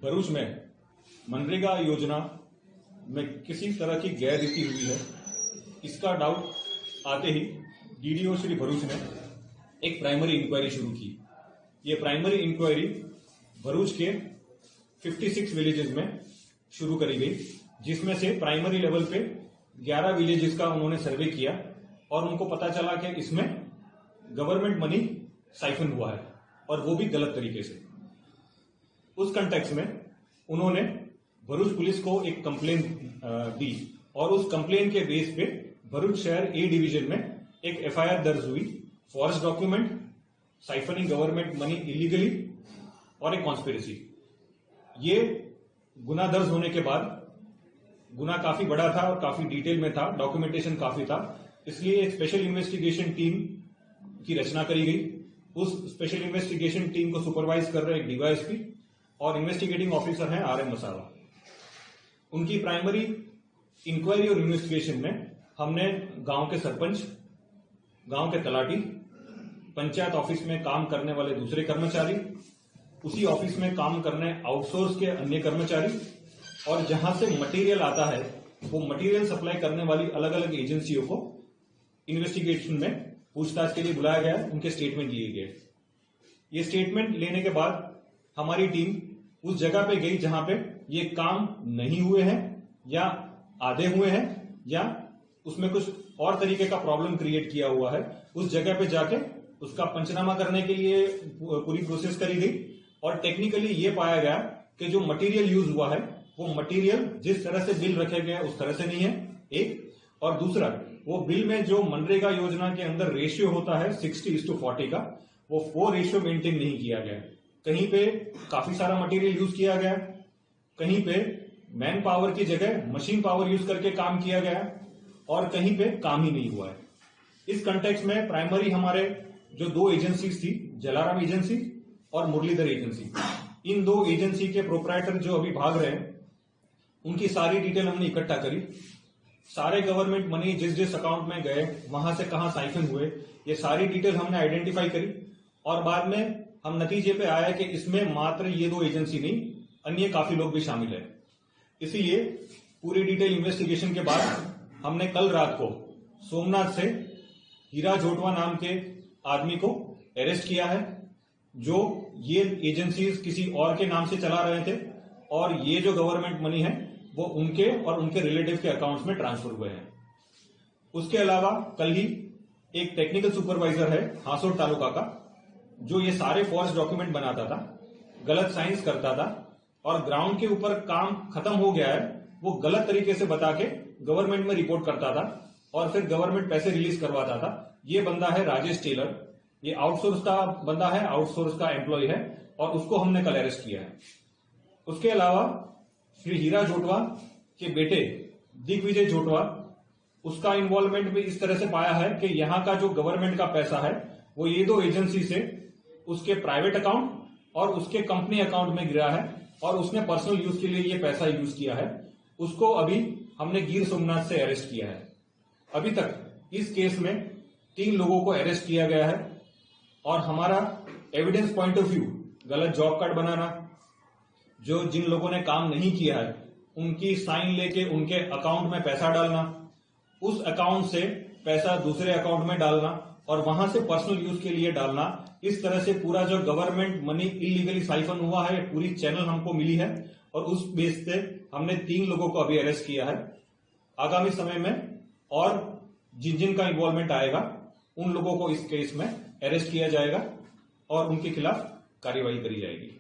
भरूच में मनरेगा योजना में किसी तरह की गैररीति हुई है, इसका डाउट आते ही डीडीओ श्री भरूच ने एक प्राइमरी इंक्वायरी शुरू की। ये प्राइमरी इंक्वायरी भरूच के 56 विलेजेस में शुरू करी गई, जिसमें से प्राइमरी लेवल पे 11 विलेजेस का उन्होंने सर्वे किया और उनको पता चला कि इसमें गवर्नमेंट मनी साइफन हुआ है और वो भी गलत तरीके से। उस कंटेक्स्ट में उन्होंने भरूच पुलिस को एक कंप्लेन दी और उस कंप्लेन के बेस पे भरूच शहर ए डिवीजन में एक एफआईआर दर्ज हुई, forge document, siphoning government money illegally और एक कॉन्स्पिरेसी। ये गुना दर्ज होने के बाद, गुना काफी बड़ा था और काफी डिटेल में था, डॉक्यूमेंटेशन काफी था, इसलिए एक स्पेशल इन्वेस्टिगेशन टीम की रचना करी गई। उस स्पेशल इन्वेस्टिगेशन टीम को सुपरवाइज कर रहे एक डीवाईएसपी और इन्वेस्टिगेटिंग ऑफिसर हैं आरएम मसाला। उनकी प्राइमरी इंक्वायरी और इन्वेस्टिगेशन में हमने गांव के सरपंच, गांव के तलाटी, पंचायत ऑफिस में काम करने वाले दूसरे कर्मचारी, उसी ऑफिस में काम करने आउटसोर्स के अन्य कर्मचारी और जहां से मटेरियल आता है वो मटेरियल सप्लाई करने वाली अलग अलग एजेंसियों को इन्वेस्टिगेशन में पूछताछ के लिए बुलाया गया, उनके स्टेटमेंट लिए गए। ये स्टेटमेंट लेने के बाद हमारी टीम उस जगह पे गई जहां पे ये काम नहीं हुए हैं या आधे हुए हैं या उसमें कुछ और तरीके का प्रॉब्लम क्रिएट किया हुआ है। उस जगह पे जाके उसका पंचनामा करने के लिए पूरी प्रोसेस करी गई और टेक्निकली ये पाया गया कि जो मटेरियल यूज हुआ है वो मटेरियल जिस तरह से बिल रखे गए उस तरह से नहीं है, एक। और दूसरा, वो बिल में जो मनरेगा योजना के अंदर रेशियो होता है 60:40 का, वो रेशियो मेंटेन नहीं किया गया। कहीं पे काफी सारा मटेरियल यूज किया गया, कहीं पे मैन पावर की जगह मशीन पावर यूज करके काम किया गया और कहीं पे काम ही नहीं हुआ है। इस कंटेक्स्ट में प्राइमरी हमारे जो दो एजेंसीज थी, जलाराम एजेंसी और मुरलीधर एजेंसी, इन दो एजेंसी के प्रोप्राइटर जो अभी भाग रहे हैं उनकी सारी डिटेल हमने इकट्ठा करी। सारे गवर्नमेंट मनी जिस जिस अकाउंट में गए, वहां से कहां साइफन हुए, ये सारी डिटेल हमने आइडेंटिफाई करी और बाद में हम नतीजे पे आया कि इसमें मात्र ये दो एजेंसी नहीं, अन्य काफी लोग भी शामिल है। इसीलिए पूरी डिटेल इन्वेस्टिगेशन के बाद हमने कल रात को सोमनाथ से हीरा जोटवा नाम के आदमी को अरेस्ट किया है, जो ये एजेंसीज किसी और के नाम से चला रहे थे और ये जो गवर्नमेंट मनी है वो उनके और उनके रिलेटिव के अकाउंट्स में ट्रांसफर हुए हैं। उसके अलावा कल ही एक टेक्निकल सुपरवाइजर है हासोट तालुका का, जो ये सारे फॉर्ज डॉक्यूमेंट बनाता था, गलत साइंस करता था और ग्राउंड के ऊपर काम खत्म हो गया है वो गलत तरीके से बता के गवर्नमेंट में रिपोर्ट करता था और फिर गवर्नमेंट पैसे रिलीज करवाता था। ये बंदा है राजेश टेलर, ये आउटसोर्स का बंदा है, आउटसोर्स का एम्प्लॉय है और उसको हमने कल अरेस्ट किया है। उसके अलावा श्री हीरा जोटवा के बेटे दिग्विजय जोटवा, उसका इन्वॉल्वमेंट भी इस तरह से पाया है कि यहां का जो गवर्नमेंट का पैसा है वो ये दो एजेंसी से उसके प्राइवेट अकाउंट और उसके कंपनी अकाउंट में गिरा है और उसने पर्सनल यूज के लिए ये पैसा यूज किया है। उसको अभी हमने गिर सोमनाथ से अरेस्ट किया है। अभी तक इस केस में 3 लोगों को अरेस्ट किया गया है और हमारा एविडेंस पॉइंट ऑफ व्यू, गलत जॉब कार्ड बनाना, जो जिन लोगों ने काम नहीं किया है उनकी साइन लेके उनके अकाउंट में पैसा डालना, उस अकाउंट से पैसा दूसरे अकाउंट में डालना और वहां से पर्सनल यूज के लिए डालना, इस तरह से पूरा जो गवर्नमेंट मनी इलीगली साइफन हुआ है पूरी चैनल हमको मिली है और उस बेस से हमने 3 लोगों को अभी अरेस्ट किया है। आगामी समय में और जिन जिन का इन्वॉल्वमेंट आएगा उन लोगों को इस केस में अरेस्ट किया जाएगा और उनके खिलाफ कार्रवाई करी जाएगी।